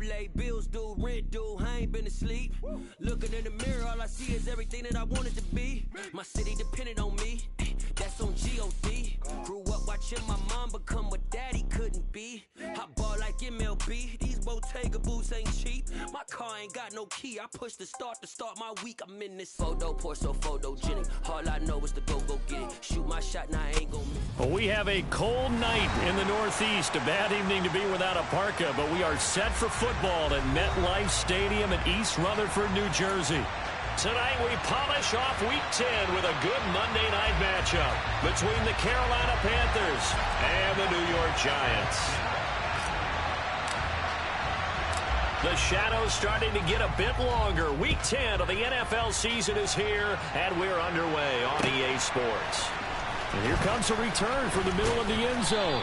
Lay bills due, rent due, I ain't been asleep. Looking in the mirror, all I see is everything that I wanted to be. My city depended on me, that's on G.O.D. Grew up watching my mom become what daddy couldn't be. I ball like MLB, these Bottega boots ain't cheap. My car ain't got no key, I push the start to start my week. I'm in this photo, pour so photogenic. All I know is to go get it. Shoot my shot, now I ain't gon' miss. Well, we have a cold night in the Northeast. A bad evening to be without a parka, but we are set for football at MetLife Stadium in East Rutherford, New Jersey. Tonight we polish off Week 10 with a good Monday night matchup between the Carolina Panthers and the New York Giants. The shadows starting to get a bit longer. Week 10 of the NFL season is here, and we're underway on EA Sports. And here comes a return from the middle of the end zone.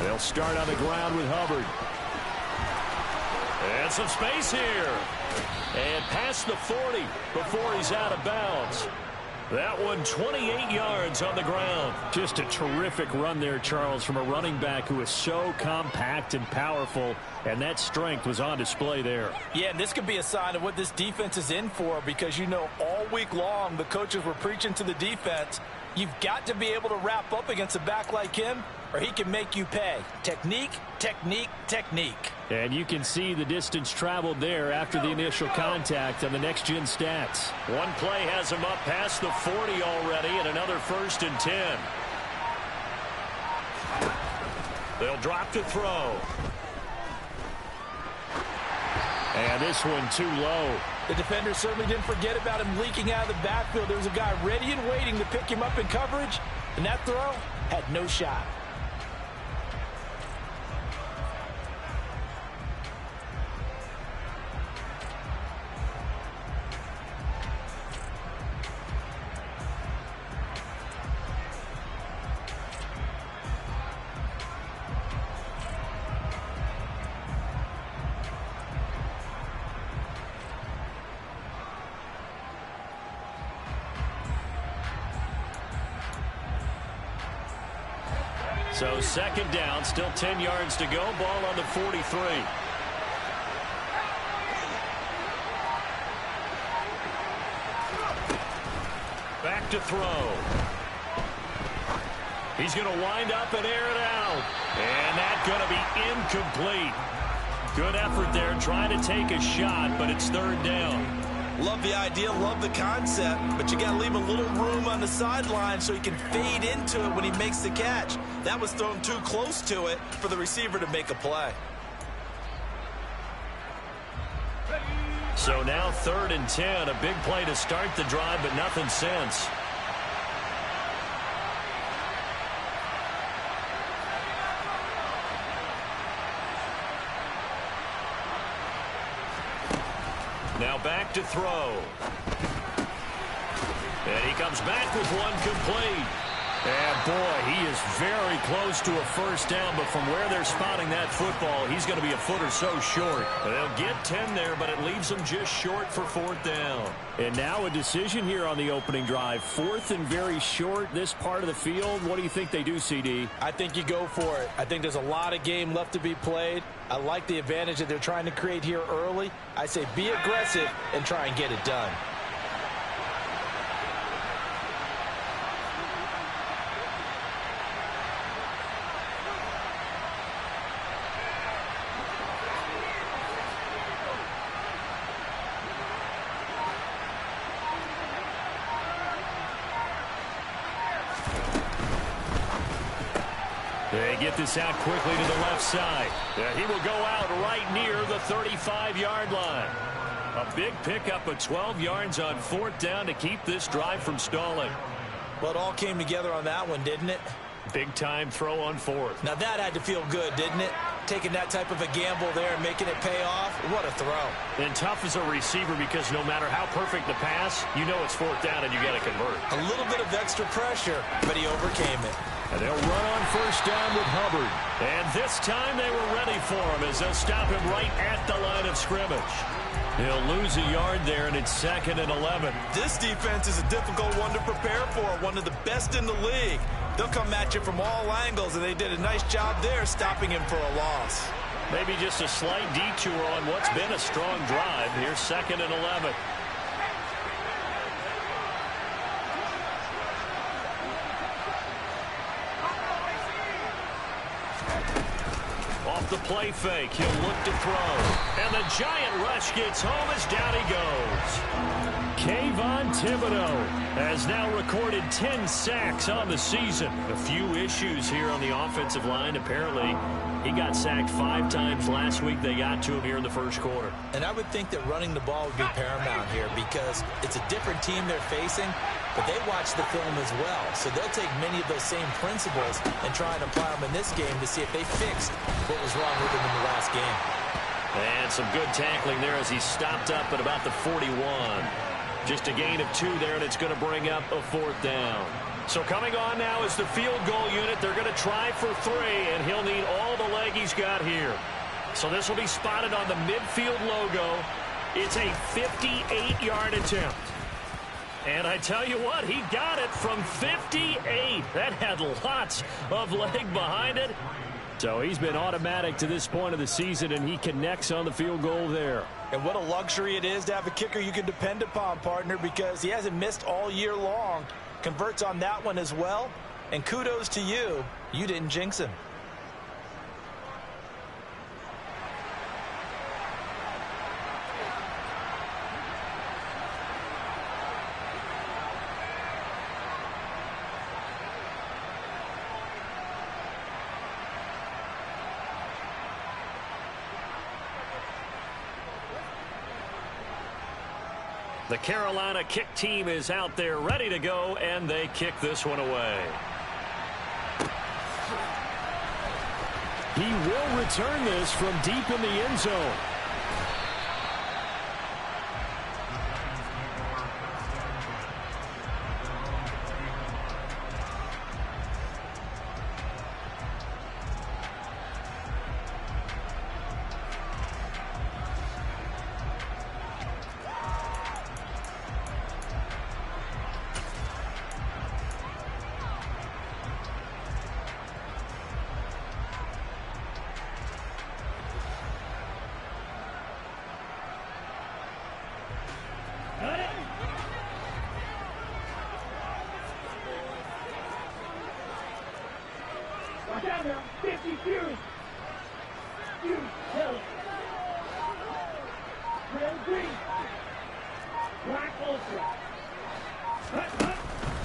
They'll start on the ground with Hubbard. And some space here. And past the 40 before he's out of bounds. That one 28 yards on the ground. Just a terrific run there, Charles, from a running back who is so compact and powerful, and that strength was on display there. Yeah, and this could be a sign of what this defense is in for, because you know all week long the coaches were preaching to the defense, you've got to be able to wrap up against a back like him, or he can make you pay. Technique, technique, technique. And you can see the distance traveled there after the initial contact on the next-gen stats. One play has him up past the 40 already, and another 1st and 10. They'll drop to throw. And this one too low. The defender certainly didn't forget about him leaking out of the backfield. There was a guy ready and waiting to pick him up in coverage, and that throw had no shot. So 2nd down, still 10 yards to go. Ball on the 43. Back to throw. He's going to wind up and air it out. And that's going to be incomplete. Good effort there trying to take a shot, but it's 3rd down. Love the idea, love the concept, but you got to leave a little room on the sideline so he can fade into it when he makes the catch. That was thrown too close to it for the receiver to make a play. So now 3rd and 10, a big play to start the drive, but nothing since. Now back to throw. And he comes back with one complete. And boy, he is very close to a 1st down, but from where they're spotting that football, he's going to be a foot or so short. They'll get 10 there, but it leaves them just short for 4th down. And now a decision here on the opening drive. 4th and very short, this part of the field. What do you think they do, CD? I think you go for it. I think there's a lot of game left to be played. I like the advantage that they're trying to create here early. I say be aggressive and try and get it done. They get this out quickly to the left side. He will go out right near the 35-yard line. A big pickup of 12 yards on 4th down to keep this drive from stalling. Well, it all came together on that one, didn't it? Big-time throw on 4th. Now that had to feel good, didn't it? Taking that type of a gamble there and making it pay off. What a throw. And tough as a receiver because no matter how perfect the pass, you know it's 4th down and you got to convert. A little bit of extra pressure, but he overcame it. And they'll run on 1st down with Hubbard. And this time they were ready for him as they'll stop him right at the line of scrimmage. He'll lose a yard there, and it's 2nd and 11. This defense is a difficult one to prepare for, one of the best in the league. They'll come at you from all angles, and they did a nice job there stopping him for a loss. Maybe just a slight detour on what's been a strong drive. Here's 2nd and 11. Off the play fake, he'll look to throw. And the giant rush gets home as down he goes. Kayvon Thibodeau has now recorded 10 sacks on the season. A few issues here on the offensive line. Apparently, he got sacked 5 times last week. They got to him here in the 1st quarter. And I would think that running the ball would be paramount here because it's a different team they're facing, but they watch the film as well. So they'll take many of those same principles and try and apply them in this game to see if they fixed what was wrong with them in the last game. And some good tackling there as he stopped up at about the 41. Just a gain of 2 there, and it's going to bring up a 4th down. So coming on now is the field goal unit. They're going to try for 3, and he'll need all the leg he's got here. So this will be spotted on the midfield logo. It's a 58-yard attempt. And I tell you what, he got it from 58. That had lots of leg behind it. So he's been automatic to this point of the season, and he connects on the field goal there. And what a luxury it is to have a kicker you can depend upon, partner, because he hasn't missed all year long. Converts on that one as well. And kudos to you. You didn't jinx him. The Carolina kick team is out there ready to go, and they kick this one away. He will return this from deep in the end zone.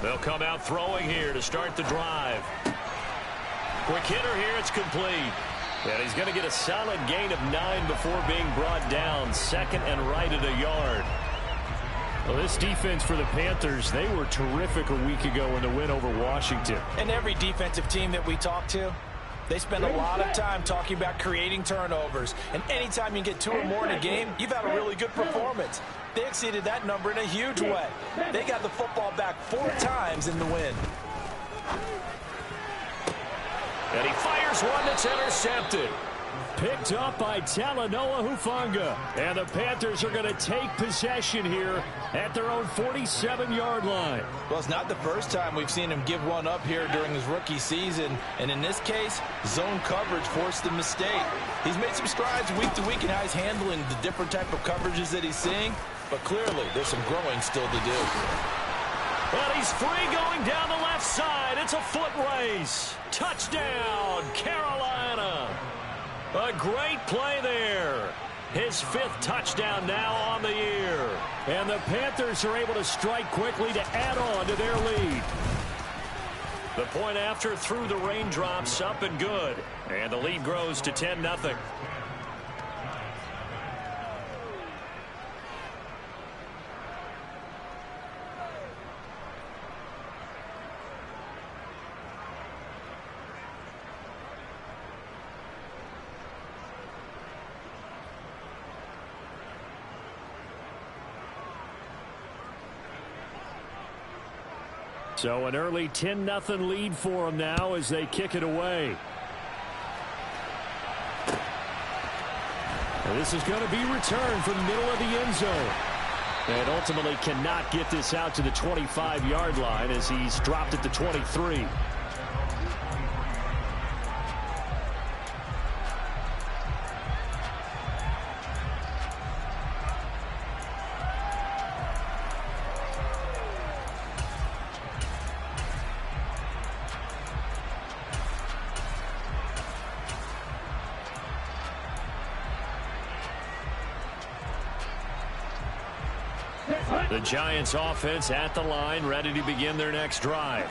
They'll come out throwing here to start the drive. Quick hitter here, it's complete. And he's going to get a solid gain of 9 before being brought down. 2nd and right at a yard. Well, this defense for the Panthers, they were terrific a week ago in the win over Washington. And every defensive team that we talk to, they spend a lot of time talking about creating turnovers. And anytime you get 2 or more in a game, you've had a really good performance. They exceeded that number in a huge way. They got the football back 4 times in the win. And he fires one that's intercepted. Picked up by Talanoa Hufanga. And the Panthers are going to take possession here at their own 47-yard line. Well, it's not the first time we've seen him give one up here during his rookie season. And in this case, zone coverage forced the mistake. He's made some strides week to week in how he's handling the different type of coverages that he's seeing. But clearly, there's some growing still to do. Well, he's free going down the left side. It's a foot race. Touchdown, Carolina. A great play there. His 5th touchdown now on the year. And the Panthers are able to strike quickly to add on to their lead. The point after through the raindrops, up and good. And the lead grows to 10-0. So an early 10-0 lead for them now as they kick it away. And this is going to be returned from the middle of the end zone. And ultimately cannot get this out to the 25-yard line as he's dropped at the 23. The Giants offense at the line, ready to begin their next drive.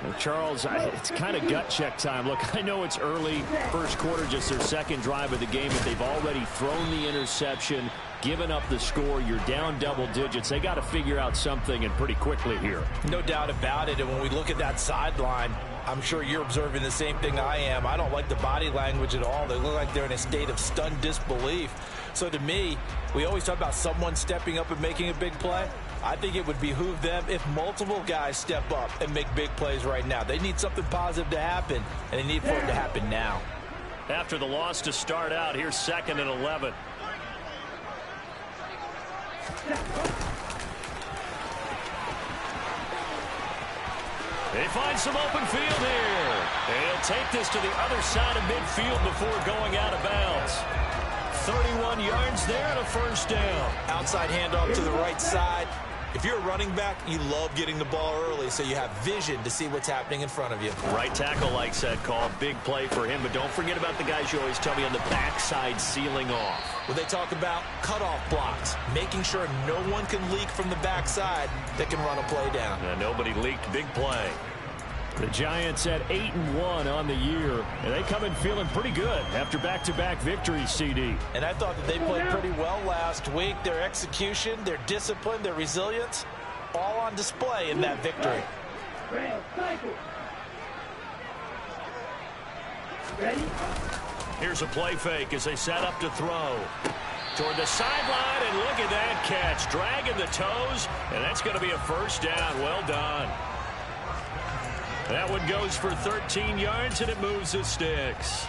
And Charles, it's kind of gut check time. Look, I know it's early, first quarter, just their second drive of the game, but they've already thrown the interception, given up the score. You're down double digits. They got to figure out something, and pretty quickly here. No doubt about it. And when we look at that sideline, I'm sure you're observing the same thing I am. I don't like the body language at all. They look like they're in a state of stunned disbelief. So to me, we always talk about someone stepping up and making a big play. I think it would behoove them if multiple guys step up and make big plays right now. They need something positive to happen, and they need for it to happen now. After the loss to start out, here's 2nd and 11. They find some open field here. They'll take this to the other side of midfield before going out of bounds. 31 yards there and a first down. Outside handoff to the right side. If you're a running back, you love getting the ball early so you have vision to see what's happening in front of you. Right tackle likes that call. Big play for him, but don't forget about the guys you always tell me on the backside sealing off. Well, they talk about cutoff blocks, making sure no one can leak from the backside that can run a play down. And nobody leaked. Big play. The Giants at 8-1 on the year, and they come in feeling pretty good after back-to-back victories, CD. And I thought that they played pretty well last week. Their execution, their discipline, their resilience, all on display in that victory. Here's a play fake as they set up to throw. Toward the sideline, and look at that catch. Dragging the toes, and that's going to be a first down. Well done. That one goes for 13 yards, and it moves the sticks.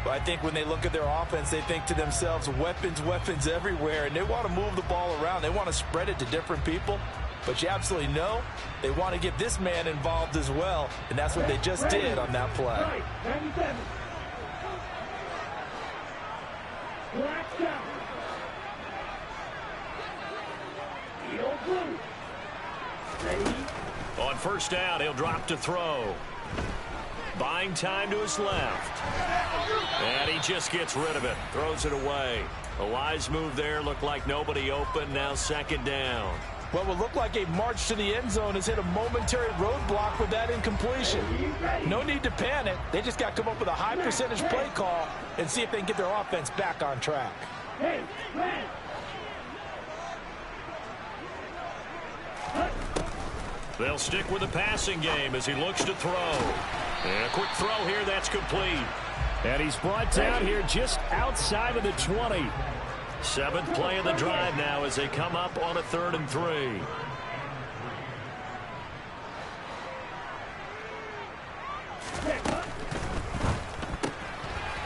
Well, I think when they look at their offense, they think to themselves, weapons, weapons everywhere, and they want to move the ball around. They want to spread it to different people. But you absolutely know they want to get this man involved as well, and that's what they just did on that play. On first down, he'll drop to throw. Buying time to his left. And he just gets rid of it. Throws it away. A wise move there. Looked like nobody open. Now 2nd down. What would look like a march to the end zone has hit a momentary roadblock with that incompletion. No need to panic. They just got to come up with a high percentage play call and see if they can get their offense back on track. They'll stick with the passing game as he looks to throw. And a quick throw here, that's complete. And he's brought down here just outside of the 20. 7th play of the drive now as they come up on a 3rd and 3.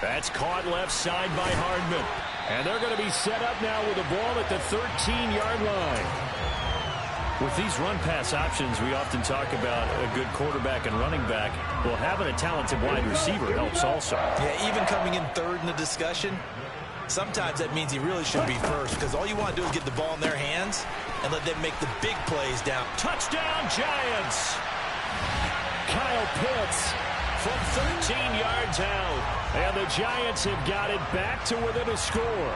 That's caught left side by Hardman. And they're going to be set up now with the ball at the 13-yard line. With these run-pass options, we often talk about a good quarterback and running back. Well, having a talented wide receiver helps also. Yeah, even coming in 3rd in the discussion, sometimes that means he really should be first because all you want to do is get the ball in their hands and let them make the big plays down. Touchdown, Giants! Kyle Pitts from 13 yards out. And the Giants have got it back to within a score.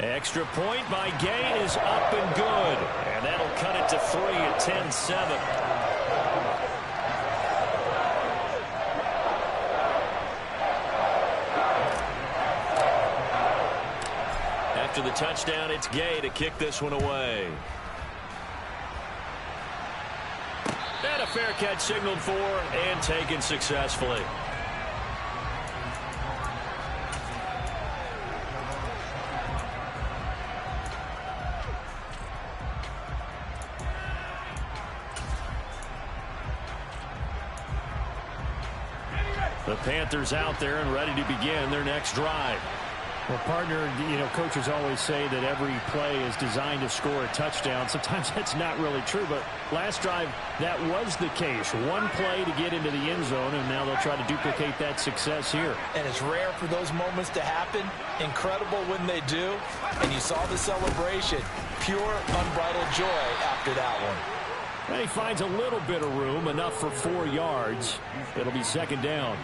Extra point by Gain is up and good. And that'll cut it to 3 at 10-7. After the touchdown, it's Gay to kick this one away. And a fair catch signaled for and taken successfully. The Panthers out there and ready to begin their next drive. Well, partner, coaches always say that every play is designed to score a touchdown. Sometimes that's not really true, but last drive, that was the case. One play to get into the end zone, and now they'll try to duplicate that success here. And it's rare for those moments to happen. Incredible when they do. And you saw the celebration. Pure, unbridled joy after that one. And he finds a little bit of room, enough for 4 yards. It'll be second down.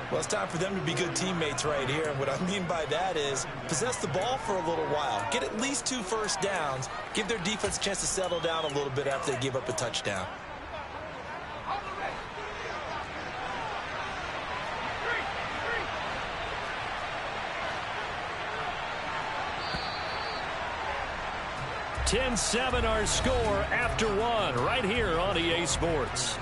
Well, it's time for them to be good teammates right here. And what I mean by that is possess the ball for a little while. Get at least 2 first downs. Give their defense a chance to settle down a little bit after they give up a touchdown. (10-7) our score after 1 right here on EA Sports.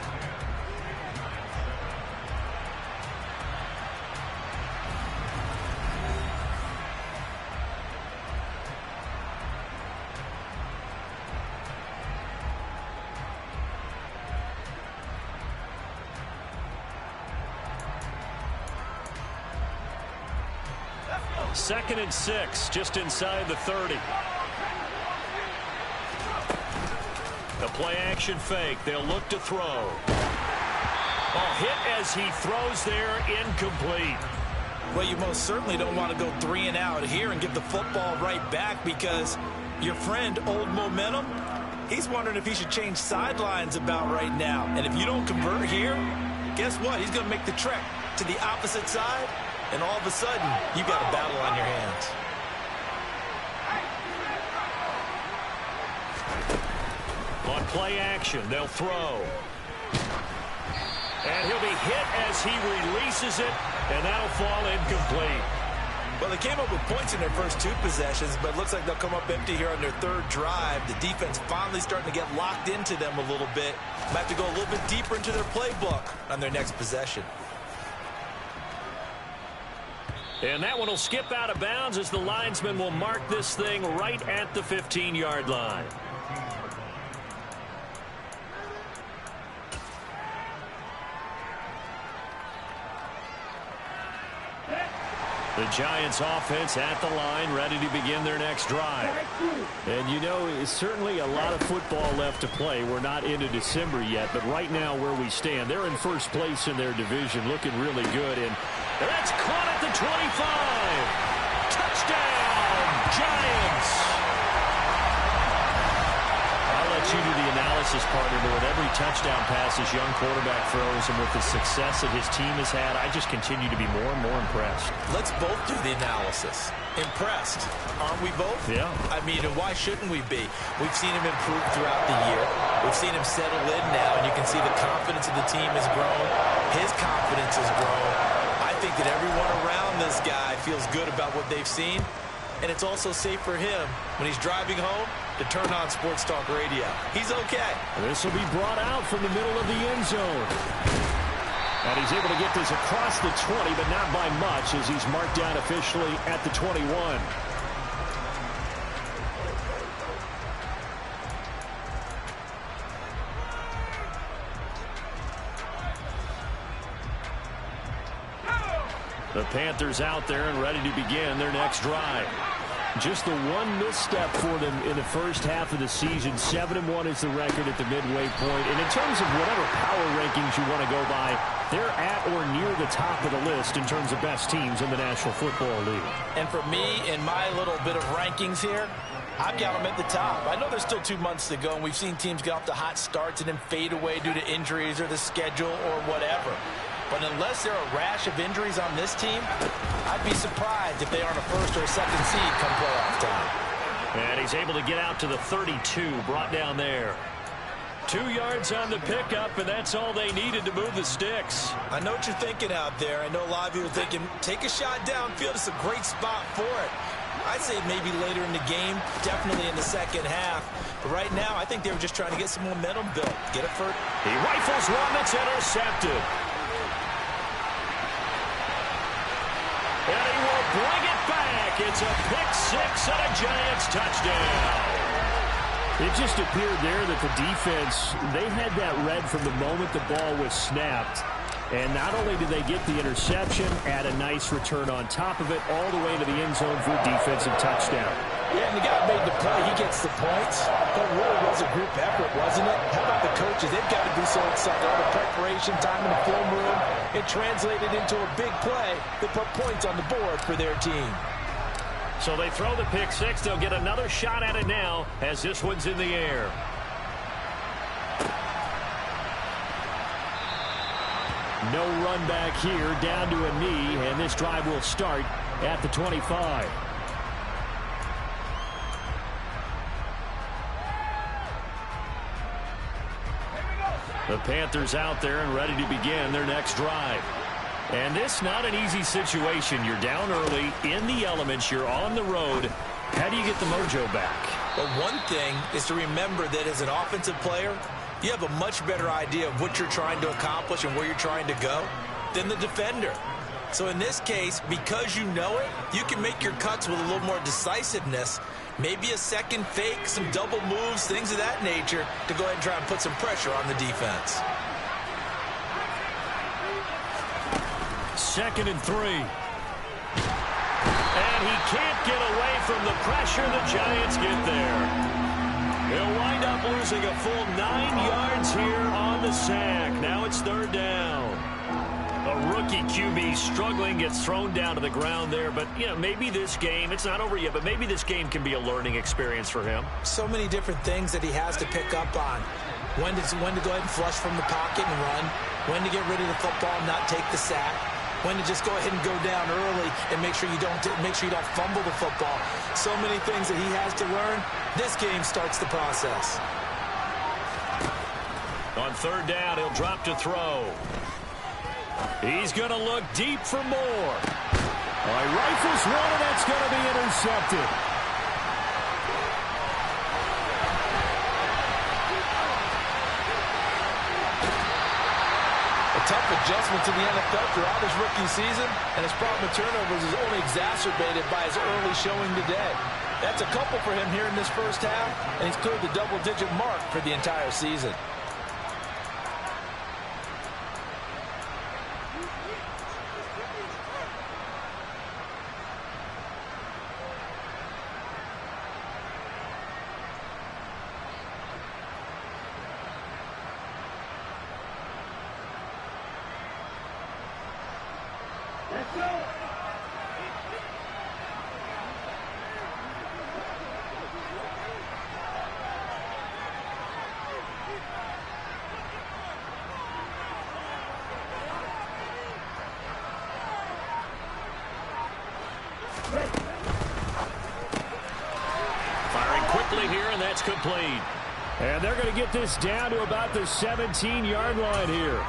Second and 6, just inside the 30. The play action fake. They'll look to throw. Ball hit as he throws there, incomplete. Well, you most certainly don't want to go 3 and out here and give the football right back, because your friend, Old Momentum, he's wondering if he should change sidelines about right now. And if you don't convert here, guess what? He's going to make the trek to the opposite side, and all of a sudden, you've got a battle on your hands. On play action, they'll throw. And he'll be hit as he releases it, and that'll fall incomplete. Well, they came up with points in their first 2 possessions, but it looks like they'll come up empty here on their 3rd drive. The defense finally starting to get locked into them a little bit. Might have to go a little bit deeper into their playbook on their next possession. And that one will skip out of bounds as the linesman will mark this thing right at the 15-yard line. The Giants offense at the line, ready to begin their next drive. And it's certainly a lot of football left to play. We're not into December yet, but right now where we stand, they're in first place in their division, looking really good. And that's caught at the 25. Touchdown, Giants. I'll let you do the analysis, partner, but with every touchdown pass this young quarterback throws and with the success that his team has had, I just continue to be more and more impressed. Let's both do the analysis. Impressed. Aren't we both? Yeah. I mean, and why shouldn't we be? We've seen him improve throughout the year. We've seen him settle in now, and you can see the confidence of the team has grown. His confidence has grown. I think that everyone around this guy feels good about what they've seen, and it's also safe for him when he's driving home to turn on Sports Talk Radio. He's okay. This will be brought out from the middle of the end zone. And he's able to get this across the 20, but not by much, as he's marked down officially at the 21. The Panthers out there and ready to begin their next drive. Just the one misstep for them in the first half of the season. 7-1 is the record at the midway point. And in terms of whatever power rankings you want to go by, they're at or near the top of the list in terms of best teams in the National Football League. And for me, in my little bit of rankings here, I've got them at the top. I know there's still 2 months to go, and we've seen teams get off to hot starts and then fade away due to injuries or the schedule or whatever. But unless there are a rash of injuries on this team, I'd be surprised if they aren't a first or a second seed come playoff time. And he's able to get out to the 32, brought down there. 2 yards on the pickup, and that's all they needed to move the sticks. I know what you're thinking out there. I know a lot of you are thinking, take a shot downfield. It's a great spot for it. I'd say maybe later in the game, definitely in the second half. But right now, I think they were just trying to get some momentum built. Get it first. He rifles one that's intercepted. And he will bring it back. It's a pick six and a Giants touchdown. It just appeared there that the defense, they had that read from the moment the ball was snapped. And not only did they get the interception, add a nice return on top of it, all the way to the end zone for a defensive touchdown. Yeah, and the guy made the play. He gets the points. That really was a group effort, wasn't it? How about the coaches? They've got to be so excited. All the preparation, time in the film room, it translated into a big play that put points on the board for their team. So they throw the pick six. They'll get another shot at it now as this one's in the air. No run back here, down to a knee, and this drive will start at the 25. The Panthers out there and ready to begin their next drive. And this not an easy situation. You're down early, in the elements, you're on the road. How do you get the mojo back? But one thing is to remember that as an offensive player, you have a much better idea of what you're trying to accomplish and where you're trying to go than the defender. So in this case, because you know it, you can make your cuts with a little more decisiveness, maybe a second fake, some double moves, things of that nature, to go ahead and try and put some pressure on the defense. 2nd and 3. And he can't get away from the pressure. The Giants get there. He'll wind up losing a full 9 yards here on the sack. Now it's 3rd down. A rookie QB struggling, gets thrown down to the ground there. But, you know, maybe this game, it's not over yet, but maybe this game can be a learning experience for him. So many different things that he has to pick up on. When to go ahead and flush from the pocket and run. When to get rid of the football and not take the sack. When to just go ahead and go down early and make sure you don't fumble the football. So many things that he has to learn. This game starts the process. On 3rd down, he'll drop to throw. He's going to look deep for more. He rifles one, and that's going to be intercepted. Tough adjustment to the NFL throughout his rookie season, and his problem with turnovers is only exacerbated by his early showing today. That's a couple for him here in this first half, and he's cleared the double-digit mark for the entire season. Firing quickly here, and that's complete. And they're going to get this down to about the 17-yard line here.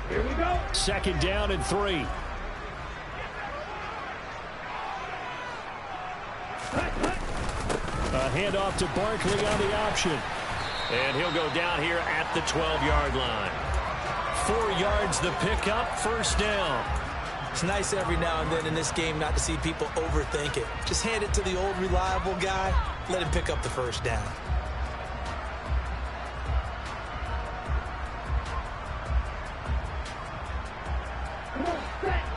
Here we go. 2nd down and 3. A handoff to Barkley on the option. And he'll go down here at the 12-yard line. 4 yards the pickup, 1st down. It's nice every now and then in this game not to see people overthink it. Just hand it to the old reliable guy. Let him pick up the 1st down.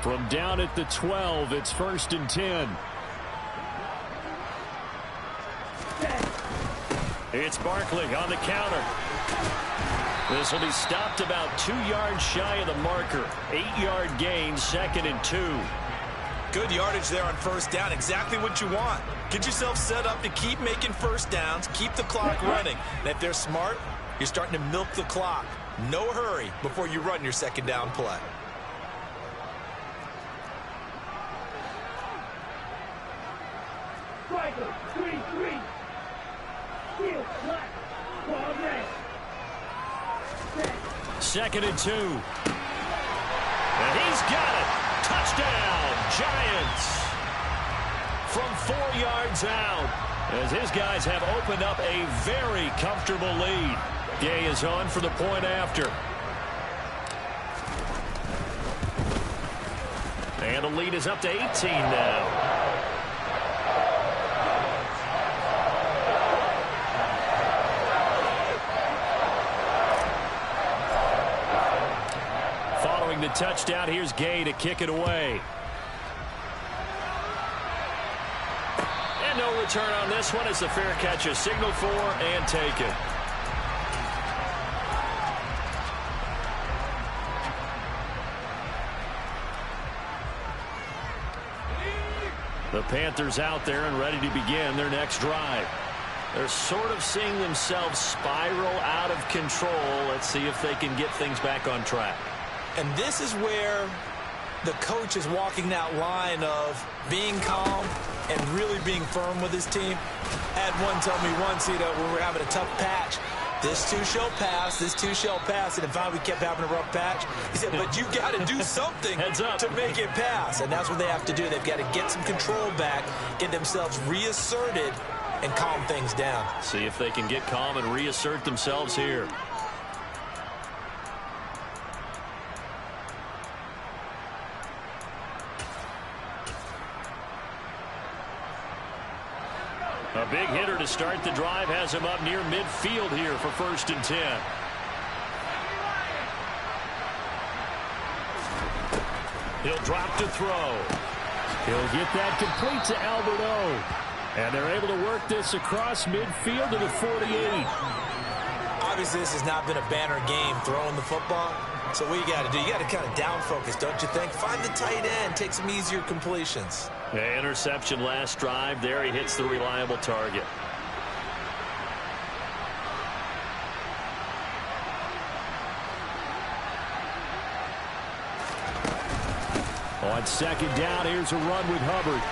From down at the 12, it's 1st and 10. It's Barkley on the counter. This will be stopped about 2 yards shy of the marker. 8-yard gain, 2nd and 2. Good yardage there on 1st down. Exactly what you want. Get yourself set up to keep making 1st downs, keep the clock running. And if they're smart, you're starting to milk the clock. No hurry before you run your second down play. Striker, 3-3. Field, left. Ball red. Second and 2. And he's got it. Touchdown, Giants. From 4 yards out, as his guys have opened up a very comfortable lead. Gay is on for the point after. And the lead is up to 18 now. Following the touchdown, here's Gay to kick it away. And no return on this one as the fair catch is signaled for and taken. The Panthers out there and ready to begin their next drive. They're sort of seeing themselves spiral out of control. Let's see if they can get things back on track. And this is where the coach is walking that line of being calm and really being firm with his team. I had one tell me once, when we were having a tough patch, this too shall pass, this too shall pass. And if finally we kept having a rough patch, he said, but you got to do something to make it pass. And that's what they have to do. They've got to get some control back, get themselves reasserted, and calm things down. See if they can get calm and reassert themselves here. A big hitter to start the drive has him up near midfield here for 1st and 10. He'll drop to throw. He'll get that complete to Albert O. And they're able to work this across midfield to the 48. Obviously, this has not been a banner game throwing the football. So what you got to do, you got to kind of down focus, don't you think? Find the tight end, take some easier completions. The interception last drive. There he hits the reliable target. On 2nd down, here's a run with Hubbard.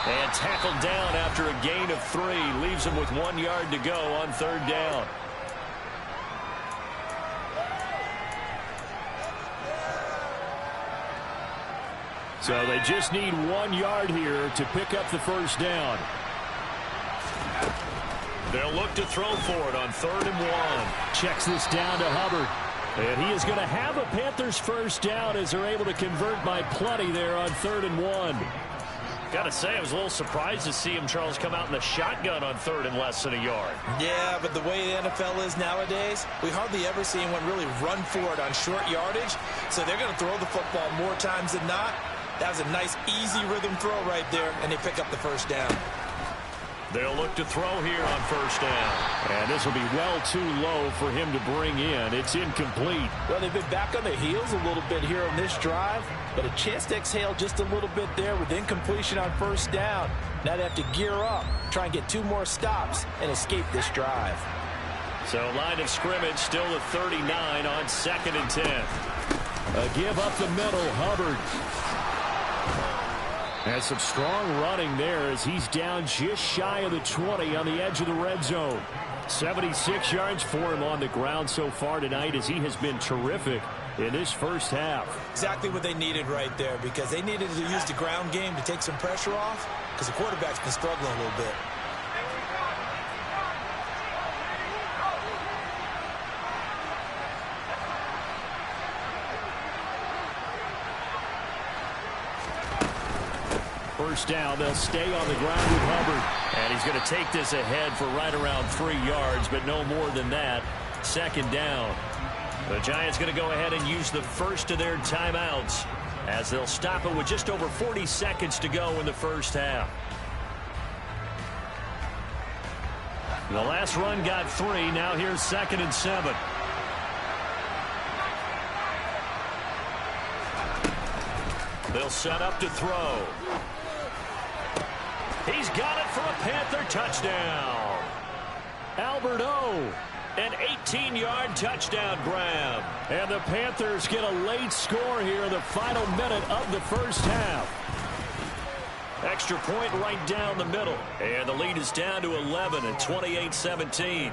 And tackled down after a gain of 3. Leaves him with 1 yard to go on 3rd down. So they just need 1 yard here to pick up the 1st down. They'll look to throw for it on 3rd and 1. Checks this down to Hubbard. And he is going to have a Panthers 1st down as they're able to convert by plenty there on 3rd and 1. Got to say, I was a little surprised to see him, Charles, come out in the shotgun on 3rd and less than a yard. Yeah, but the way the NFL is nowadays, we hardly ever see anyone really run for it on short yardage. So they're going to throw the football more times than not. That was a nice, easy rhythm throw right there, and they pick up the 1st down. They'll look to throw here on 1st down. And this will be well too low for him to bring in. It's incomplete. Well, they've been back on their heels a little bit here on this drive, but a chance to exhale just a little bit there with incompletion on 1st down. Now they have to gear up, try and get 2 more stops, and escape this drive. So line of scrimmage still at 39 on 2nd and 10. A give up the middle, Hubbard. And some strong running there as he's down just shy of the 20 on the edge of the red zone. 76 yards for him on the ground so far tonight as he has been terrific in this 1st half. Exactly what they needed right there, because they needed to use the ground game to take some pressure off, because the quarterback's been struggling a little bit. First down, they'll stay on the ground with Hubbard. And he's going to take this ahead for right around 3 yards, but no more than that. 2nd down. The Giants going to go ahead and use the first of their timeouts as they'll stop it with just over 40 seconds to go in the 1st half. The last run got 3. Now here's 2nd and 7. They'll set up to throw. He's got it for a Panther touchdown. Albert O. An 18-yard touchdown grab. And the Panthers get a late score here in the final minute of the first half. Extra point right down the middle. And the lead is down to 11 at 28-17.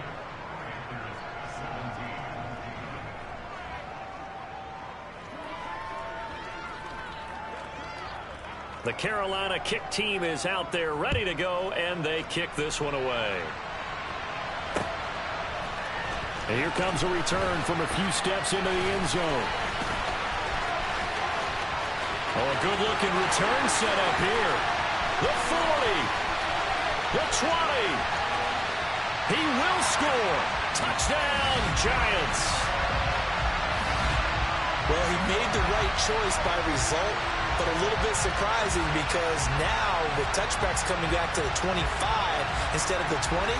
The Carolina kick team is out there ready to go, and they kick this one away. And here comes a return from a few steps into the end zone. Oh, a good-looking return set up here. The 40. The 20. He will score. Touchdown, Giants. Well, he made the right choice by result, but a little bit surprising because now with touchbacks coming back to the 25 instead of the 20,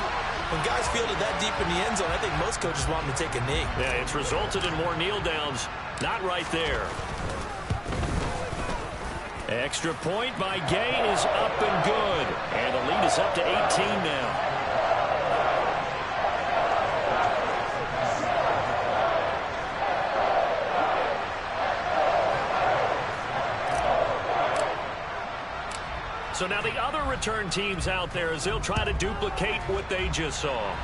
when guys field it that deep in the end zone, I think most coaches want them to take a knee. Yeah, it's resulted in more kneel downs. Not right there. Extra point by Gay is up and good. And the lead is up to 18 now. So now the other return teams out there as they'll try to duplicate what they just saw.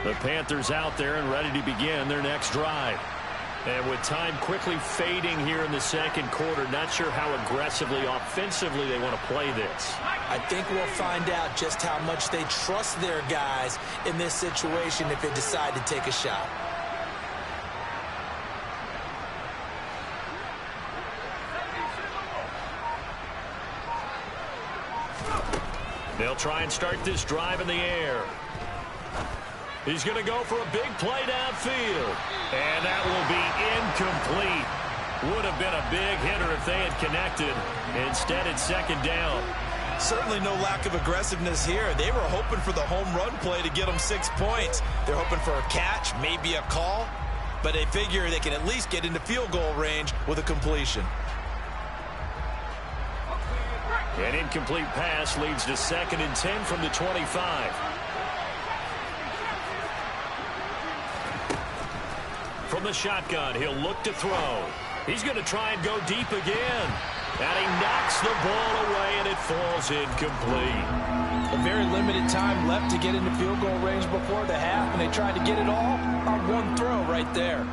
The Panthers out there and ready to begin their next drive. And with time quickly fading here in the second quarter, not sure how aggressively, offensively they want to play this. I think we'll find out just how much they trust their guys in this situation if they decide to take a shot. They'll try and start this drive in the air. He's going to go for a big play downfield. And that will be incomplete. Would have been a big hitter if they had connected. Instead, it's second down. Certainly no lack of aggressiveness here. They were hoping for the home run play to get them 6 points. They're hoping for a catch, maybe a call. But they figure they can at least get into field goal range with a completion. An incomplete pass leads to 2nd and 10 from the 25. From the shotgun, he'll look to throw. He's going to try and go deep again. And he knocks the ball away, and it falls incomplete. A very limited time left to get into field goal range before the half, and they tried to get it all on one throw right there.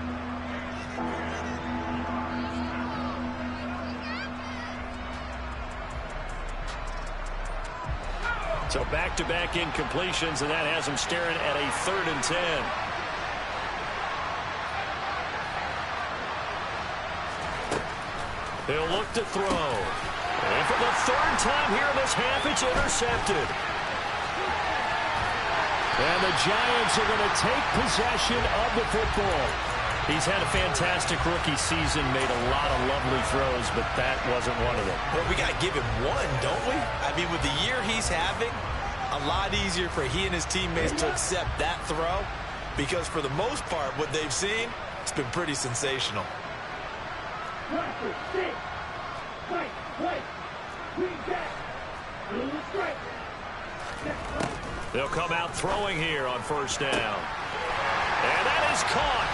So back-to-back incompletions, and that has them staring at a 3rd and 10. He'll look to throw. And for the 3rd time here in this half, it's intercepted. And the Giants are going to take possession of the football. He's had a fantastic rookie season, made a lot of lovely throws, but that wasn't one of them. Well, we got to give him one, don't we? I mean, with the year he's having, a lot easier for he and his teammates to accept that throw because for the most part, what they've seen, it's been pretty sensational. They'll come out throwing here on 1st down. And that is caught.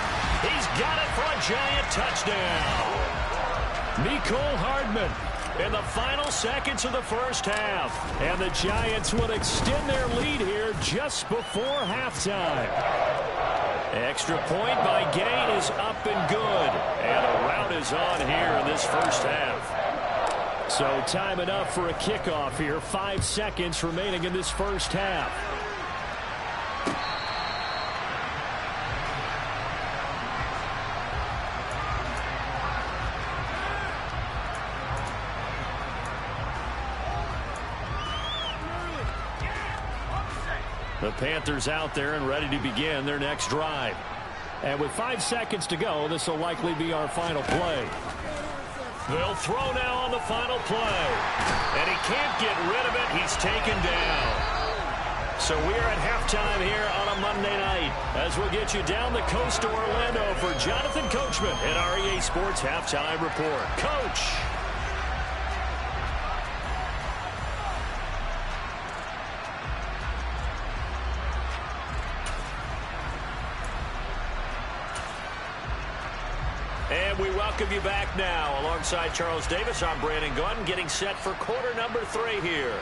He's got it for a Giant touchdown. Mecole Hardman in the final seconds of the first half. And the Giants will extend their lead here just before halftime. Extra point by Gain is up and good. And a rout is on here in this first half. So time enough for a kickoff here. 5 seconds remaining in this first half. The Panthers out there and ready to begin their next drive. And with 5 seconds to go, this will likely be our final play. They'll throw now on the final play. And he can't get rid of it. He's taken down. So we are at halftime here on a Monday night as we'll get you down the coast to Orlando for Jonathan Coachman at REA Sports Halftime Report. Coach. And we welcome you back now. Alongside Charles Davis, I'm Brandon Gunn, getting set for quarter number 3 here.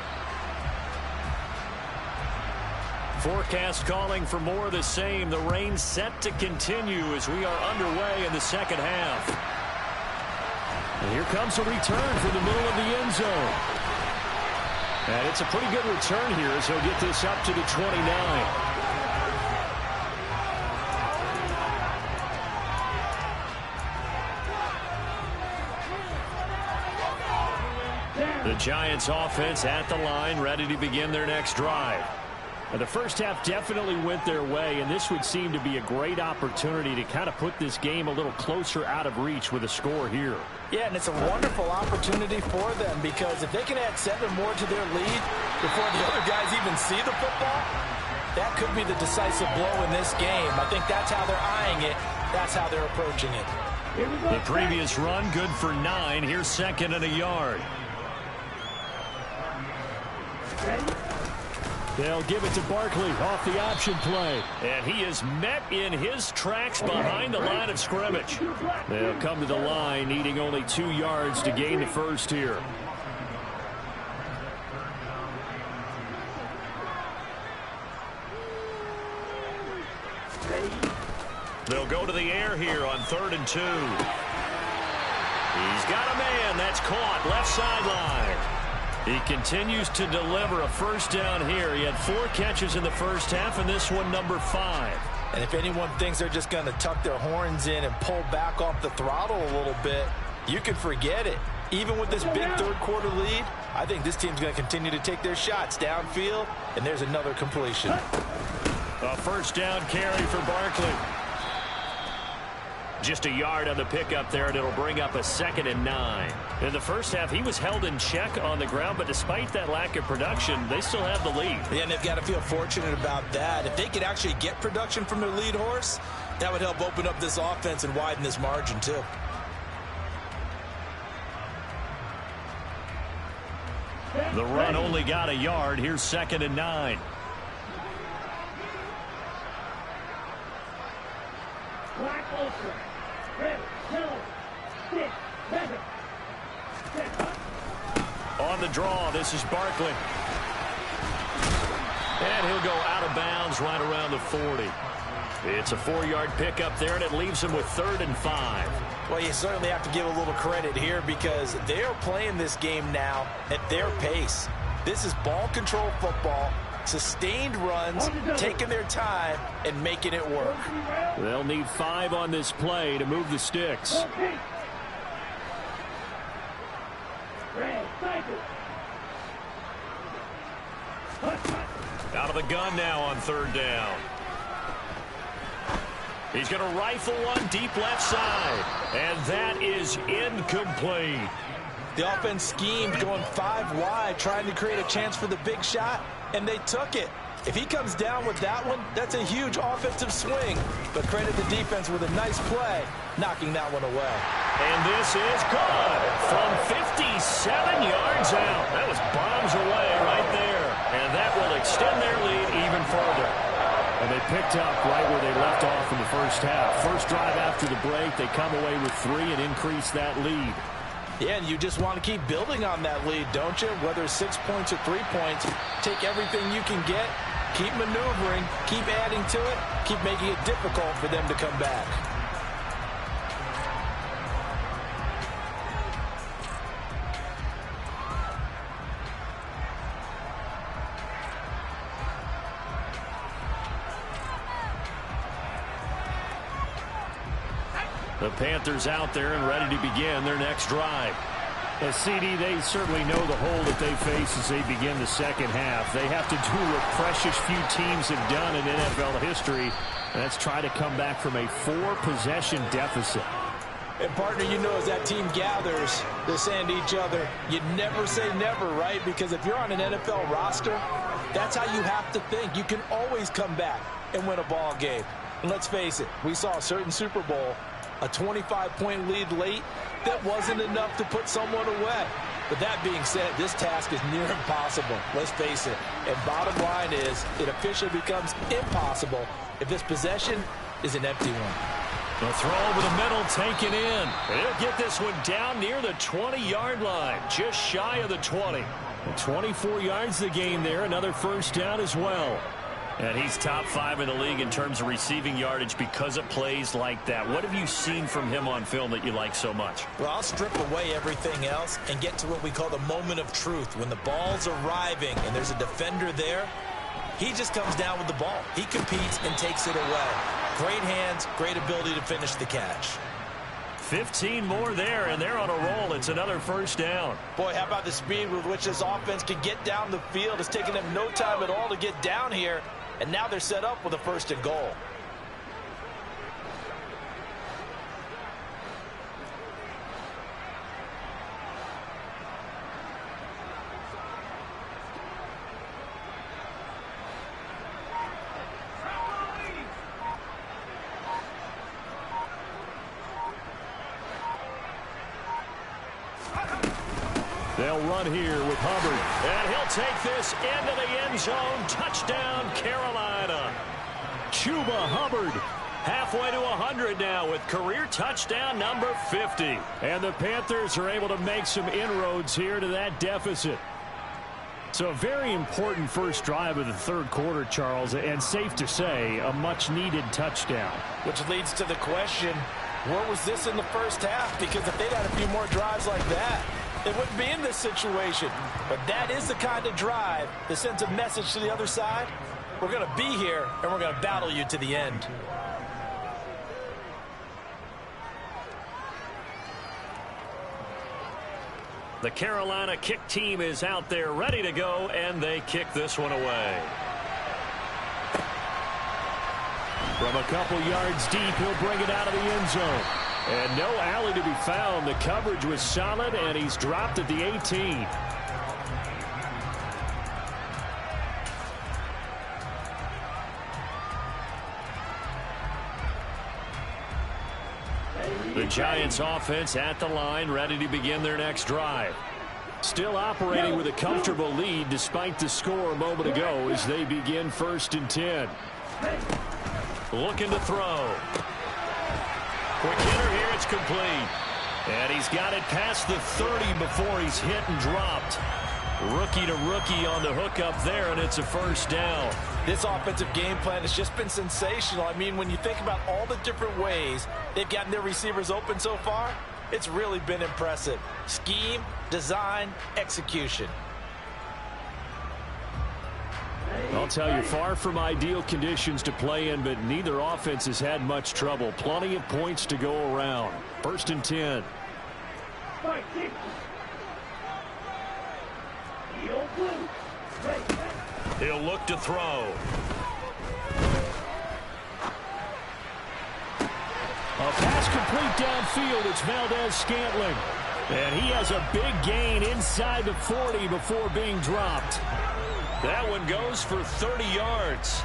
Forecast calling for more of the same. The rain set to continue as we are underway in the second half. And here comes a return from the middle of the end zone. And it's a pretty good return here as he'll get this up to the 29. The Giants offense at the line, ready to begin their next drive. And the first half definitely went their way, and this would seem to be a great opportunity to kind of put this game a little closer out of reach with a score here. Yeah, and it's a wonderful opportunity for them because if they can add 7 more to their lead before the other guys even see the football, that could be the decisive blow in this game. I think that's how they're eyeing it. That's how they're approaching it. The previous run, good for 9. Here's 2nd and a yard. They'll give it to Barkley off the option play. And he is met in his tracks behind the line of scrimmage. They'll come to the line, needing only 2 yards to gain the first here. They'll go to the air here on 3rd and 2. He's got a man. That's caught left sideline. He continues to deliver a first down here. He had 4 catches in the first half, and this one number 5. And if anyone thinks they're just going to tuck their horns in and pull back off the throttle a little bit, you can forget it. Even with this big third-quarter lead, I think this team's going to continue to take their shots downfield, and there's another completion. A first down carry for Barkley. Just a yard on the pickup there, and it'll bring up a 2nd and 9. In the first half, he was held in check on the ground, but despite that lack of production, they still have the lead. Yeah, and they've got to feel fortunate about that. If they could actually get production from their lead horse, that would help open up this offense and widen this margin, too. The run only got a yard. Here's 2nd and 9. Black ultra. Red, yellow, stick, feather. On the draw, this is Barkley. And he'll go out of bounds right around the 40. It's a 4-yard pickup there, and it leaves him with 3rd and 5. Well, you certainly have to give a little credit here because they're playing this game now at their pace. This is ball control football, sustained runs, taking their time, and making it work. They'll need 5 on this play to move the sticks. Out of the gun now on 3rd down. He's going to rifle one deep left side, and that is incomplete. The offense schemed going 5 wide, trying to create a chance for the big shot, and they took it. If he comes down with that one, that's a huge offensive swing. But credit the defense with a nice play, knocking that one away. And this is good from 57 yards out. That was bombs away right there. And that will extend their lead even further. And they picked up right where they left off in the first half. First drive after the break, they come away with 3 and increase that lead. Yeah, and you just want to keep building on that lead, don't you? Whether it's 6 points or 3 points, take everything you can get, keep maneuvering, keep adding to it, keep making it difficult for them to come back. The Panthers out there and ready to begin their next drive. As CD, they certainly know the hole that they face as they begin the second half. They have to do what precious few teams have done in NFL history, and that's try to come back from a 4-possession deficit. And, partner, you know, as that team gathers, they're saying to each other, you never say never, right? Because if you're on an NFL roster, That's how you have to think. You can always come back and win a ball game. And let's face it, we saw a certain Super Bowl, a 25-point lead late, that wasn't enough to put someone away. But that being said, this task is near impossible. Let's face it. And bottom line is, it officially becomes impossible if this possession is an empty one. The throw over the middle taken in. And he'll get this one down near the 20-yard line, just shy of the 20. 24 yards the game there, another first down as well. And he's top 5 in the league in terms of receiving yardage because of plays like that. What have you seen from him on film that you like so much? Well, I'll strip away everything else and get to what we call the moment of truth. When the ball's arriving and there's a defender there, he just comes down with the ball. He competes and takes it away. Great hands, great ability to finish the catch. 15 more there, and they're on a roll. It's another first down. Boy, how about the speed with which this offense can get down the field? It's taken them no time at all to get down here, and now they're set up with a 1st and goal. They'll run here with Hubbard. And he'll take this into the end zone. Touchdown, Carolina. Chuba Hubbard. Halfway to 100 now with career touchdown number 50. And the Panthers are able to make some inroads here to that deficit. So a very important first drive of the 3rd quarter, Charles, and safe to say, a much-needed touchdown. Which leads to the question, where was this in the first half? Because if they'd had a few more drives like that, they wouldn't be in this situation. But that is the kind of drive that sends a message to the other side. We're going to be here, and we're going to battle you to the end. The Carolina kick team is out there ready to go, and they kick this one away. From a couple yards deep, he'll bring it out of the end zone. And no alley to be found. The coverage was solid, and he's dropped at the 18. The Giants offense at the line, ready to begin their next drive. Still operating with a comfortable lead despite the score a moment ago as they begin 1st and 10. Looking to throw. Quick hitter here, it's complete. And he's got it past the 30 before he's hit and dropped. Rookie to rookie on the hook up there, and it's a first down. This offensive game plan has just been sensational. I mean, when you think about all the different ways they've gotten their receivers open so far, it's really been impressive. Scheme, design, execution. I'll tell you, far from ideal conditions to play in, but neither offense has had much trouble. Plenty of points to go around. 1st and 10. He'll look to throw. A pass complete downfield. It's Valdez-Scantling. And he has a big gain inside the 40 before being dropped. That one goes for 30 yards.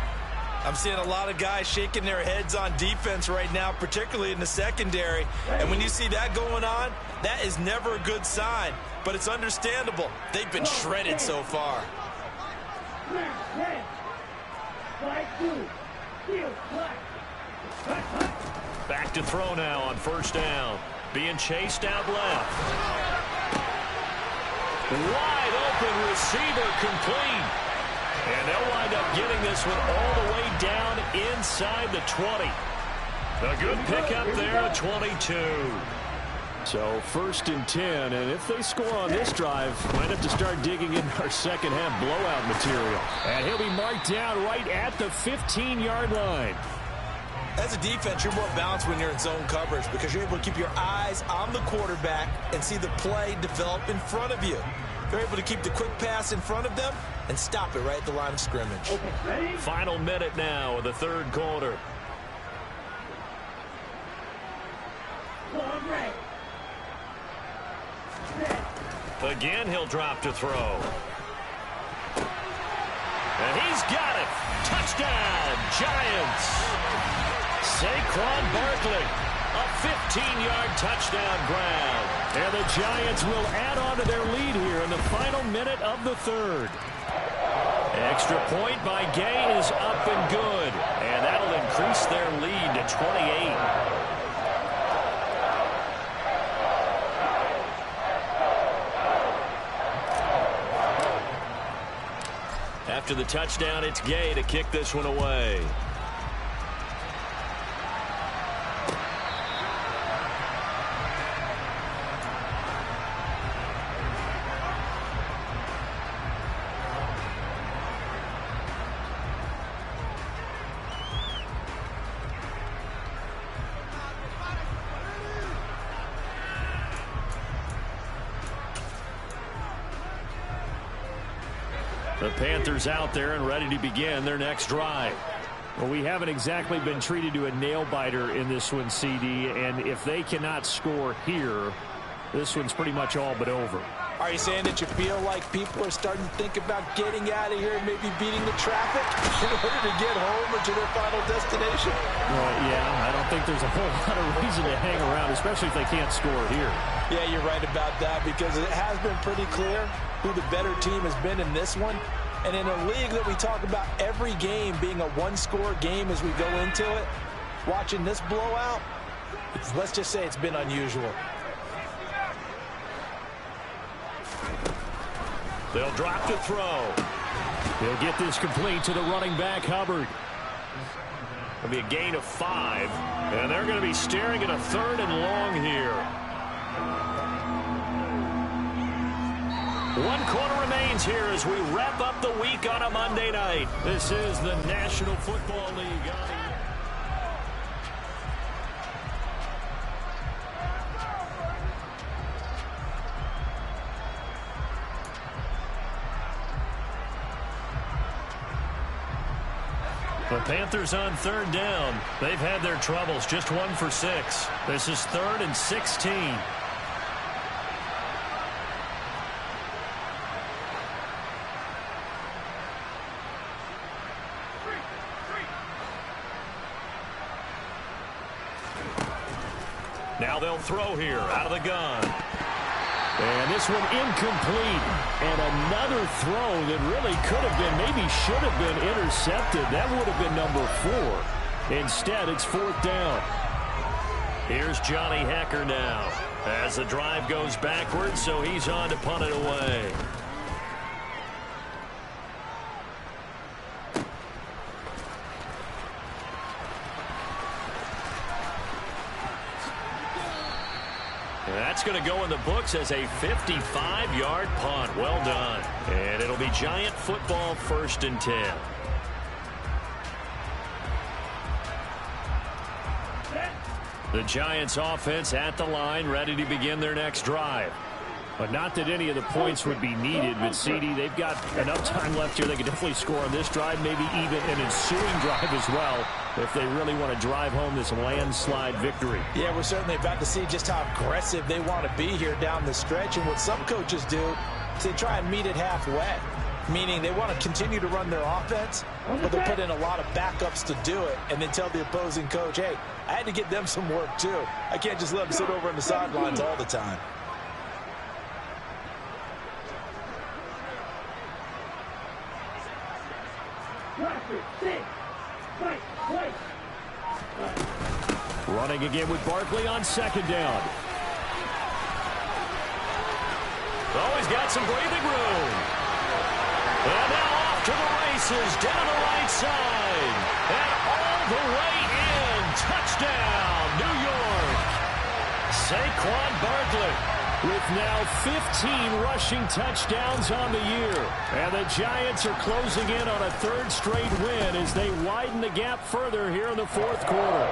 I'm seeing a lot of guys shaking their heads on defense right now, particularly in the secondary. And when you see that going on, that is never a good sign. But it's understandable. They've been shredded so far. Back to throw now on 1st down. Being chased out left. Wide open receiver complete. And they'll wind up getting this one all the way down inside the 20. A good pickup there at 22. So 1st and 10, and if they score on this drive, might have to start digging in our second half blowout material. And he'll be marked down right at the 15-yard line. As a defense, you're more balanced when you're in zone coverage because you're able to keep your eyes on the quarterback and see the play develop in front of you. They're able to keep the quick pass in front of them and stop it right at the line of scrimmage. Final minute now of the 3rd quarter. Again, he'll drop to throw. And he's got it. Touchdown, Giants. Saquon Barkley, a 15-yard touchdown grab. And the Giants will add on to their lead here in the final minute of the third. Extra point by Gay is up and good. And that'll increase their lead to 28. After the touchdown, it's Gay to kick this one away. The Panthers out there and ready to begin their next drive. Well, we haven't exactly been treated to a nail-biter in this one, CD, and if they cannot score here, this one's pretty much all but over. Are you saying that you feel like people are starting to think about getting out of here and maybe beating the traffic in order to get home or to their final destination? Yeah, I don't think there's a whole lot of reason to hang around, especially if they can't score here. Yeah, you're right about that, because it has been pretty clear who the better team has been in this one. And in a league that we talk about every game being a one-score game as we go into it, watching this blowout, let's just say it's been unusual. They'll drop to throw. They'll get this complete to the running back, Hubbard. It'll be a gain of 5. And they're going to be staring at a 3rd and long here. 1 quarter remains here as we wrap up the week on a Monday night. This is the National Football League. The Panthers on 3rd down. They've had their troubles, just 1 for 6. This is 3rd and 16. Now they'll throw here out of the gun. And this one incomplete. And another throw that really could have been, maybe should have been intercepted. That would have been number 4. Instead, it's 4th down. Here's Johnny Hecker now as the drive goes backwards, so he's on to punt it away. That's going to go in the books as a 55-yard punt. Well done. And it'll be Giant football, 1st and 10. The Giants offense at the line, ready to begin their next drive. But not that any of the points would be needed, but CD, they've got enough time left here. They could definitely score on this drive, maybe even an ensuing drive as well, if they really want to drive home this landslide victory. Yeah, we're certainly about to see just how aggressive they want to be here down the stretch. And what some coaches do is they try and meet it halfway, meaning they want to continue to run their offense, but they'll put in a lot of backups to do it, and then tell the opposing coach, hey, I had to get them some work too. I can't just let them sit over on the sidelines all the time. Running again with Barkley on 2nd down. Oh, he's got some breathing room. And now off to the races down the right side. And all the way in. Touchdown, New York. Saquon Barkley with now 15 rushing touchdowns on the year. And the Giants are closing in on a 3rd straight win as they widen the gap further here in the 4th quarter.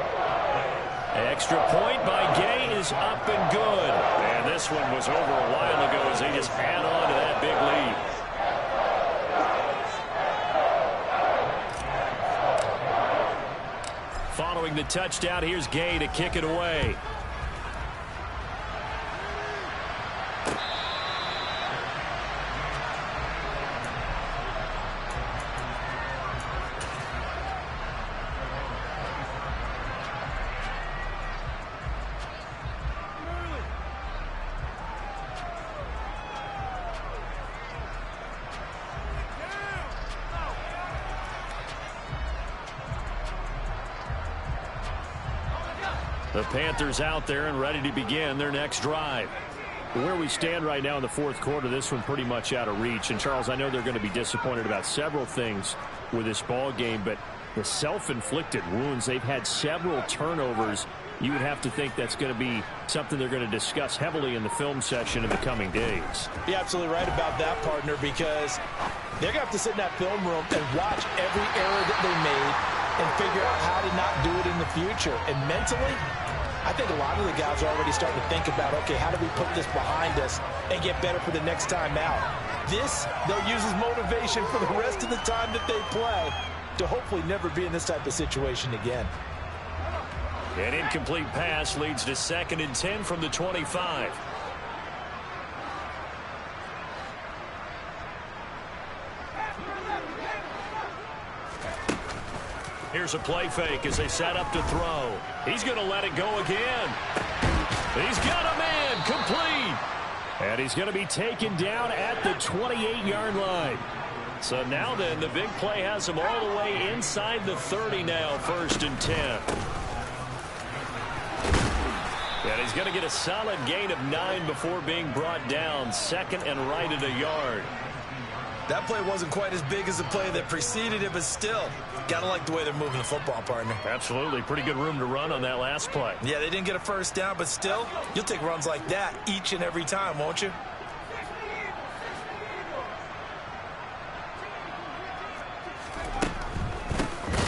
Extra point by Gay is up and good. And this one was over a while ago as they just add on to that big lead. Following the touchdown, here's Gay to kick it away. The Panthers out there and ready to begin their next drive. Where we stand right now in the fourth quarter, this one pretty much out of reach. And, Charles, I know they're going to be disappointed about several things with this ball game, but the self-inflicted wounds, they've had several turnovers. You would have to think that's going to be something they're going to discuss heavily in the film session in the coming days. You're absolutely right about that, partner, because they're going to have to sit in that film room and watch every error that they made and figure out how to not do it in the future. And mentally, I think a lot of the guys are already starting to think about, okay, how do we put this behind us and get better for the next time out? This, they'll use as motivation for the rest of the time that they play to hopefully never be in this type of situation again. An incomplete pass leads to 2nd and 10 from the 25. Here's a play fake as they set up to throw. He's going to let it go again. He's got a man, complete. And he's going to be taken down at the 28-yard line. So now then, the big play has him all the way inside the 30 now, 1st and 10. And he's going to get a solid gain of 9 before being brought down. 2nd and right at a yard. That play wasn't quite as big as the play that preceded it, but still, got to like the way they're moving the football, partner. Absolutely. Pretty good room to run on that last play. Yeah, they didn't get a first down, but still, you'll take runs like that each and every time, won't you?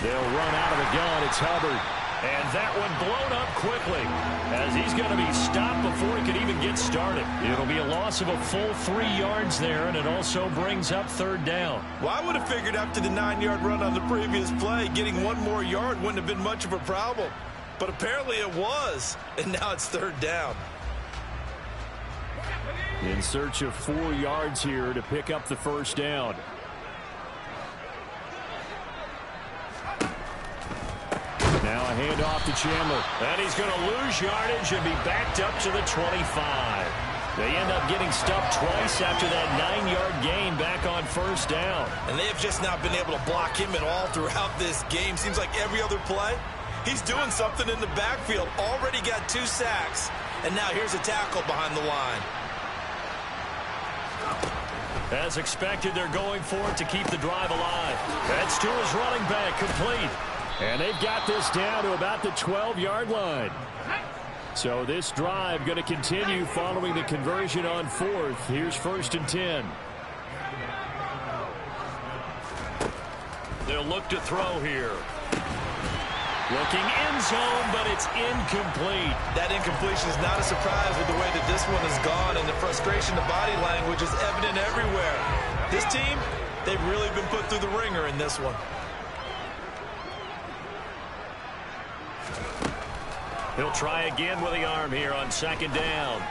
They'll run out of the gun. It's Hubbard. And that one blown up quickly as he's going to be stopped before he could even get started. It'll be a loss of a full 3 yards there, and it also brings up 3rd down. Well, I would have figured after the 9-yard run on the previous play, getting 1 more yard wouldn't have been much of a problem. But apparently it was, and now it's 3rd down. In search of 4 yards here to pick up the 1st down. Now a handoff to Chandler. And he's going to lose yardage and be backed up to the 25. They end up getting stuffed twice after that 9-yard gain back on 1st down. And they have just not been able to block him at all throughout this game. Seems like every other play, he's doing something in the backfield. Already got 2 sacks. And now here's a tackle behind the line. As expected, they're going for it to keep the drive alive. That's to his running back, complete. And they've got this down to about the 12-yard line. So this drive going to continue following the conversion on 4th. Here's 1st and 10. They'll look to throw here. Looking end zone, but it's incomplete. That incompletion is not a surprise with the way that this one has gone, and the frustration, the body language is evident everywhere. This team, they've really been put through the ringer in this one. He'll try again with the arm here on 2nd down.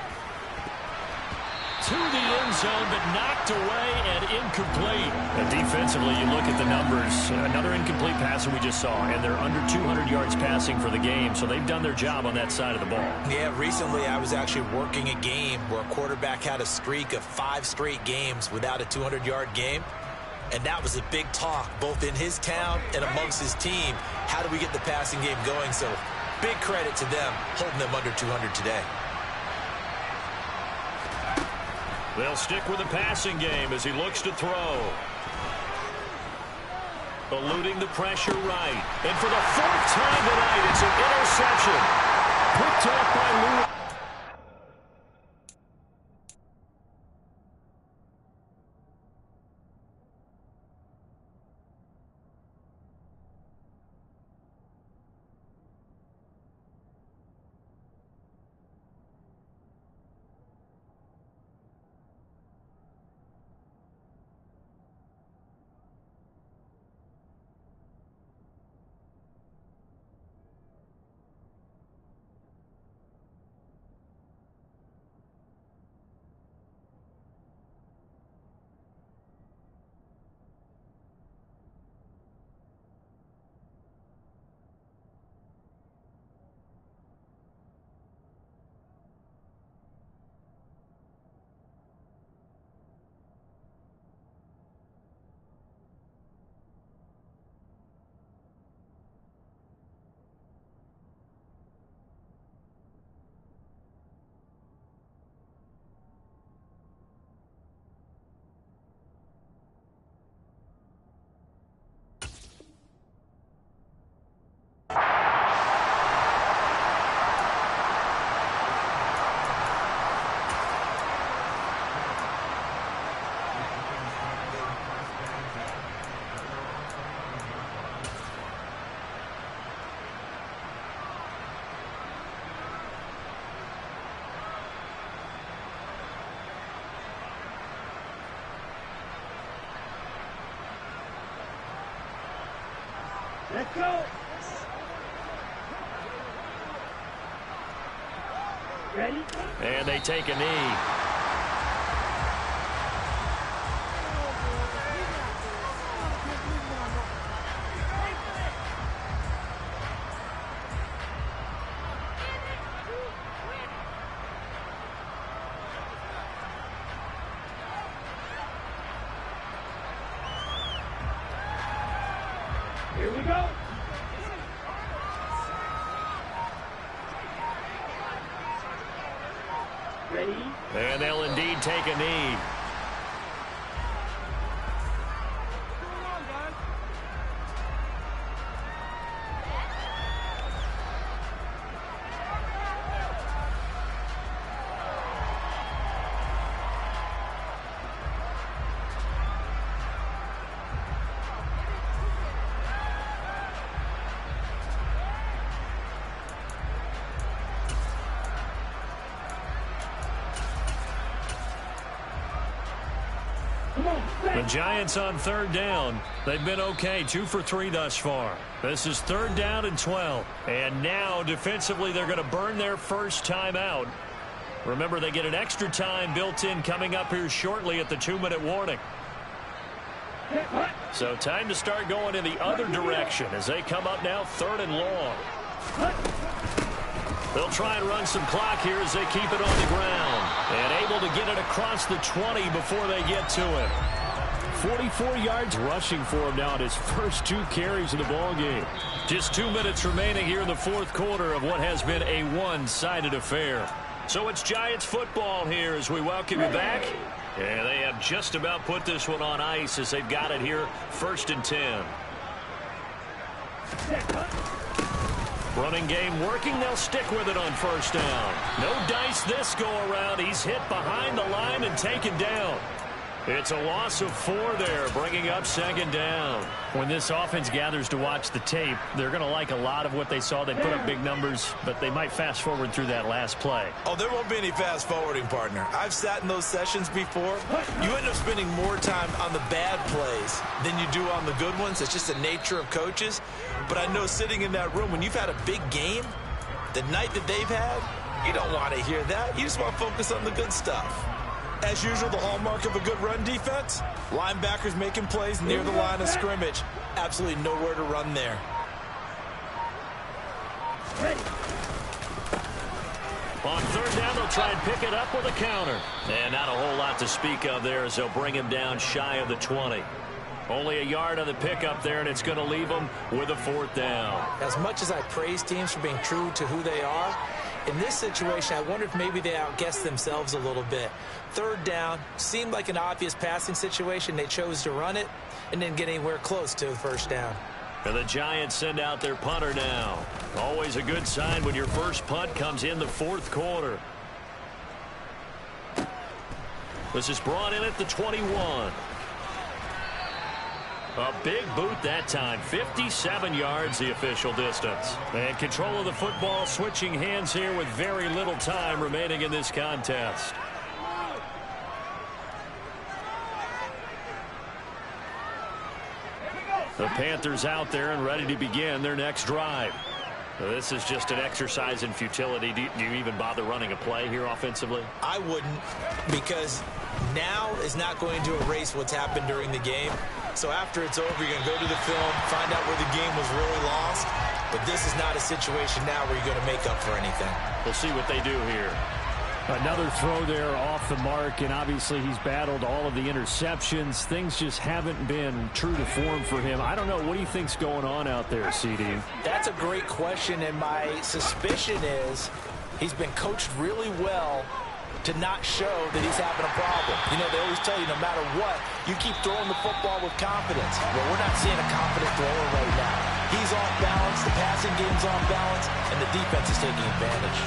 To the end zone, but knocked away and incomplete. And defensively, you look at the numbers. Another incomplete pass that we just saw, and they're under 200 yards passing for the game, so they've done their job on that side of the ball. Yeah, recently I was actually working a game where a quarterback had a streak of 5 straight games without a 200-yard game. And that was a big talk, both in his town and amongst his team. How do we get the passing game going? So big credit to them, holding them under 200 today. They'll stick with the passing game as he looks to throw. Eluding the pressure right. And for the 4th time tonight, it's an interception. Picked off by Lewis. Let's go. Ready? And they take a knee. Here we go. Ready? And they'll indeed take a knee. The Giants on third down. They've been okay, 2 for 3 thus far. This is 3rd down and 12. And now, defensively, they're going to burn their first time out. Remember, they get an extra time built in coming up here shortly at the 2-minute warning. So time to start going in the other direction as they come up now 3rd and long. They'll try and run some clock here as they keep it on the ground. And able to get it across the 20 before they get to it. 44 yards rushing for him now in his first 2 carries of the ball game. Just 2 minutes remaining here in the 4th quarter of what has been a one-sided affair. So it's Giants football here as we welcome you back. And they have just about put this one on ice as they've got it here 1st and 10. Running game working. They'll stick with it on 1st down. No dice this go around. He's hit behind the line and taken down. It's a loss of 4 there, bringing up 2nd down. When this offense gathers to watch the tape, they're going to like a lot of what they saw. They put up big numbers, but they might fast forward through that last play. Oh, there won't be any fast forwarding, partner. I've sat in those sessions before. You end up spending more time on the bad plays than you do on the good ones. It's just the nature of coaches. But I know sitting in that room, when you've had a big game, the night that they've had, you don't want to hear that. You just want to focus on the good stuff. As usual, the hallmark of a good run defense, linebackers making plays near the line of scrimmage. Absolutely nowhere to run there. On 3rd down, they'll try and pick it up with a counter. And not a whole lot to speak of there as they'll bring him down shy of the 20. Only a yard on the pickup there, and it's going to leave them with a 4th down. As much as I praise teams for being true to who they are, in this situation, I wonder if maybe they outguessed themselves a little bit. 3rd down seemed like an obvious passing situation. They chose to run it and didn't get anywhere close to the 1st down. And the Giants send out their punter now. Always a good sign when your first punt comes in the 4th quarter. This is brought in at the 21. A big boot that time. 57 yards the official distance. And control of the football switching hands here with very little time remaining in this contest. The Panthers out there and ready to begin their next drive. This is just an exercise in futility. Do you even bother running a play here offensively? I wouldn't, because now is not going to erase what's happened during the game. So after it's over, you're going to go to the film, find out where the game was really lost. But this is not a situation now where you're going to make up for anything. We'll see what they do here. Another throw there off the mark, and obviously he's battled all of the interceptions. Things just haven't been true to form for him. I don't know. What do you think's going on out there, CD? That's a great question, and my suspicion is he's been coached really well to not show that he's having a problem. You know, they always tell you no matter what, you keep throwing the football with confidence. Well, we're not seeing a confident thrower right now. He's off balance, the passing game's off balance, and the defense is taking advantage.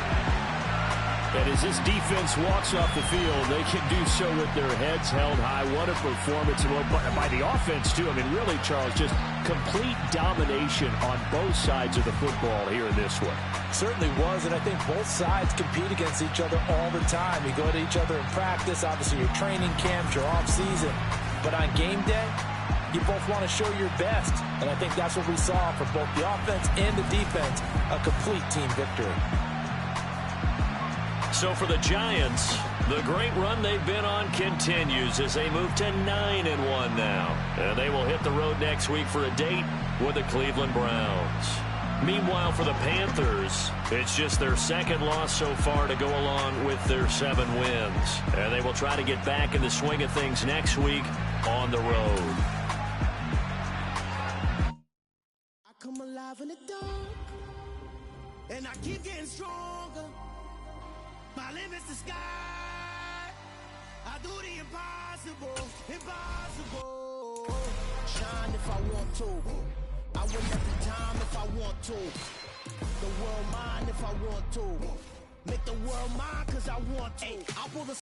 And as this defense walks off the field, they can do so with their heads held high. What a performance by the offense, too. I mean, really, Charles, just complete domination on both sides of the football here in this one. Certainly was, and I think both sides compete against each other all the time. You go to each other in practice, obviously your training camps, your off season. But on game day, you both want to show your best. And I think that's what we saw for both the offense and the defense, a complete team victory. So for the Giants, the great run they've been on continues as they move to 9-1 now. And they will hit the road next week for a date with the Cleveland Browns. Meanwhile, for the Panthers, it's just their second loss so far to go along with their 7 wins. And they will try to get back in the swing of things next week on the road. I come alive in the dark, and I keep getting stronger. My limit's the sky. I do the impossible, impossible. Shine if I want to. I win every time if I want to. The world mine if I want to. Make the world mine cause I want to. I pull the